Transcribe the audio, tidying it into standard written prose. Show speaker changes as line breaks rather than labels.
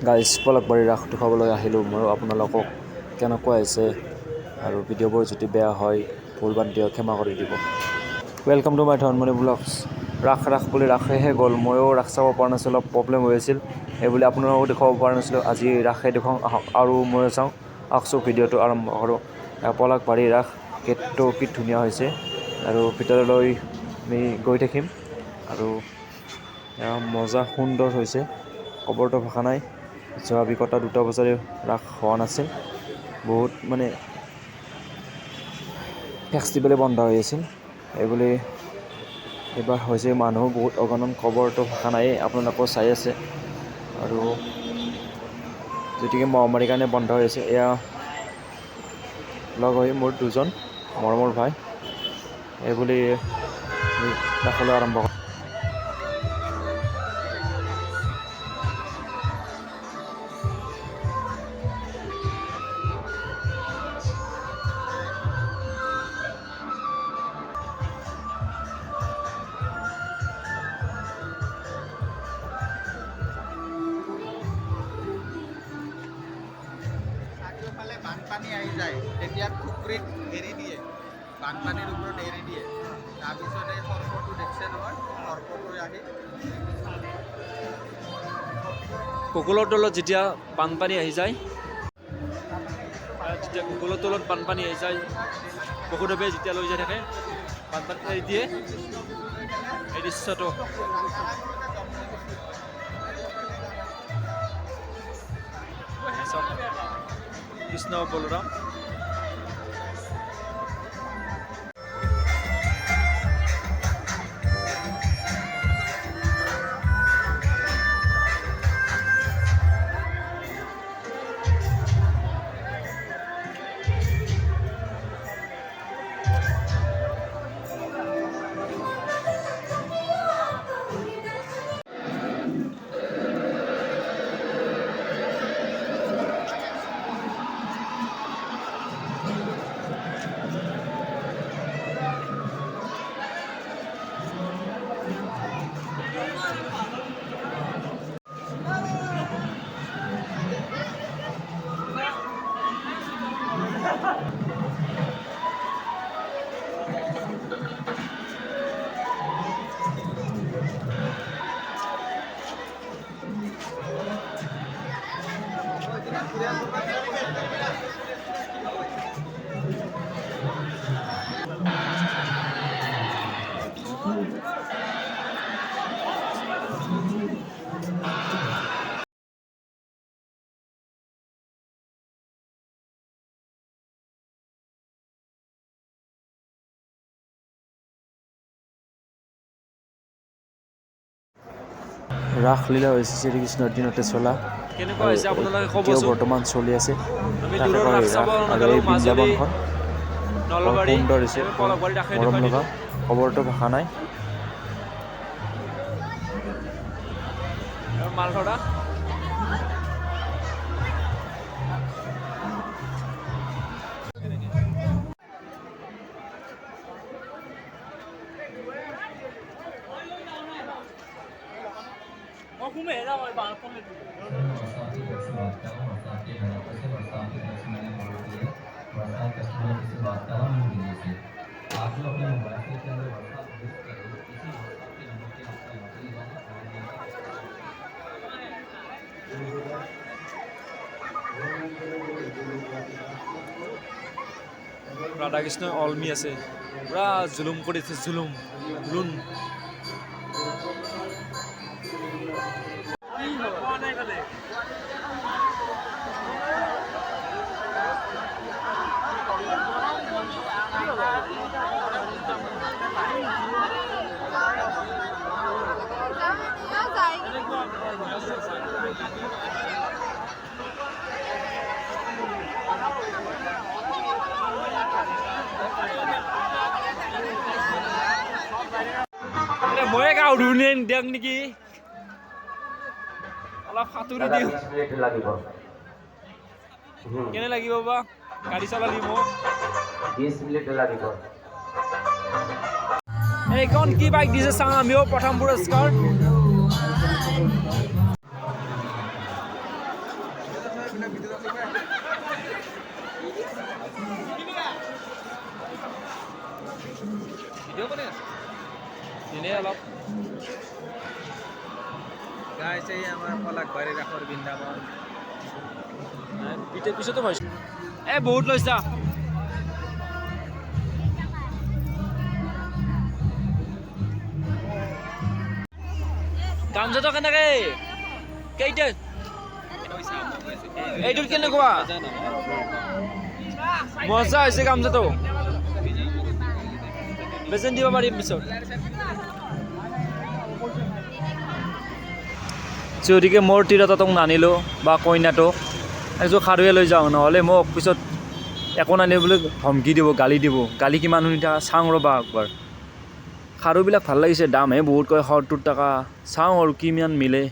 Guys পলকবাৰী ৰাস দেখুৱাবলৈ আহিলোঁ ময়ো আপোনালোকক কেনেকুৱা হৈছে আৰু ভিডিঅ'বোৰ যদি বেয়া হয় ভুল বাদ দিয়ক ক্ষমা কৰি দিব। Welcome to my Dhanmoni blogs. ৰাস বুলি ৰাসেহে গ'ল, ময়ো ৰাস চাব পৰা নাছিলোঁ, অলপ প্ৰব্লেম হৈ আছিল সেইবুলি আপোনালোকো দেখুৱাব পৰা নাছিলোঁ। আজি ৰাসে দেখুৱাওঁ আহক আৰু ময়ো চাওঁ আহকচোন, ভিডিঅ'টো আৰম্ভ কৰোঁ। পলকবাৰী ৰাস গেটটো কি ধুনীয়া হৈছে আৰু ভিতৰলৈ আমি গৈ থাকিম আৰু মজা সুন্দৰ হৈছে, ক'বৰটো ভাষা নাই। যোৱা বিগত 2টা বজাৰে ৰাস হোৱা নাছিল, বহুত মানে ফেষ্টিভেলে বন্ধ হৈ আছিল এইবুলি এইবাৰ হৈছে। মানুহ বহুত অগণন, ক'বৰটো ভাষা নায়েই, আপোনালোকেও চাই আছে। আৰু গতিকে মহামাৰীৰ কাৰণে বন্ধ হৈ আছে। এয়া লগ হৈ মোৰ 2জন মৰমৰ ভাই, এইবুলি ৰাসলৈ আৰম্ভ কৰোঁ।
চাৰিওফালে বানপানী আহি যায়, তেতিয়া পুখুৰীত এৰি দিয়ে, বানপানীৰ ওপৰত এৰি দিয়ে। তাৰপিছত এই সৰ্পটো দেখিছে নহয়, সৰ্পটো আহি
কুকুলৰ তলত যেতিয়া বানপানী আহি যায়, কুকুলৰ তলত বানপানী আহি যায়, পশুদেৱে যেতিয়া লৈ যাই থাকে বানপানী এৰি দিয়ে। এই দৃশ্যটো কৃষ্ণ বলৰাম। ৰাসলীলা হৈছে শ্ৰীকৃষ্ণৰ দিনতে চলা,
কেনেকুৱা হৈছে আপোনালোকে
এতিয়াও
ক'বচোন।
বৰ্তমান চলি আছে।
আমি
ৰাস
দূৰৰ ৰাস চাব
আৰু
নগ'লো,
এই
মাজুলী,
বৃন্দাবনখন বৰ
নলবাৰী,
সুন্দৰ হৈছে,
আমি
বৰ
পলকবাৰী ৰাসে
মৰম
দেখুৱাই
লগা,
দিলোঁ।
ক'বৰটো ভাষা নাই।
মালধৰা
आप जो अपने मोबाइल के अंदर WhatsApp यूज कर रहे हो, इसी WhatsApp के नंबर पे आपका मैसेज जाना और
ৰাধাকৃষ্ণ অলমি আছে, পুৰা জুলুম কৰিছে, জুলুম। ময়ে গাওঁ ধুনীয়া দিয়ক নেকি, অলপ সাঁতুৰি দিওঁ। কেনে লাগিব বা গাড়ী চলালি মোক
20 মিনিট লাগিব।
এইখন কি বাইক দিছে চাওঁ আমিও প্ৰথম পুৰস্কাৰ। এনেই অলপ
গাইছ এই আমাৰ পলাকবাৰীৰ ৰাসৰ বৃন্দাবন
পিছতো পাইছোঁ এই বহুত লৈছা গামজাটো কেনেকে কেইটা এইটোত কেনেকুৱা মজা হৈছে গামজাটো বেচেন দিব পাৰিম পিছত যদিকে মোৰ তিৰোতাটোক নানিলোঁ বা কইনাটোক এযোৰ খাৰুৱে লৈ যাওঁ নহ'লে মোক পিছত একো নানিবলৈ ধমকি দিব গালি কিমান শুনি থাকা চাওঁ ৰ'বা একবাৰ খাৰুবিলাক ভাল লাগিছে দামহে বহুত কয় 70 টকা চাওঁ আৰু কিমান মিলে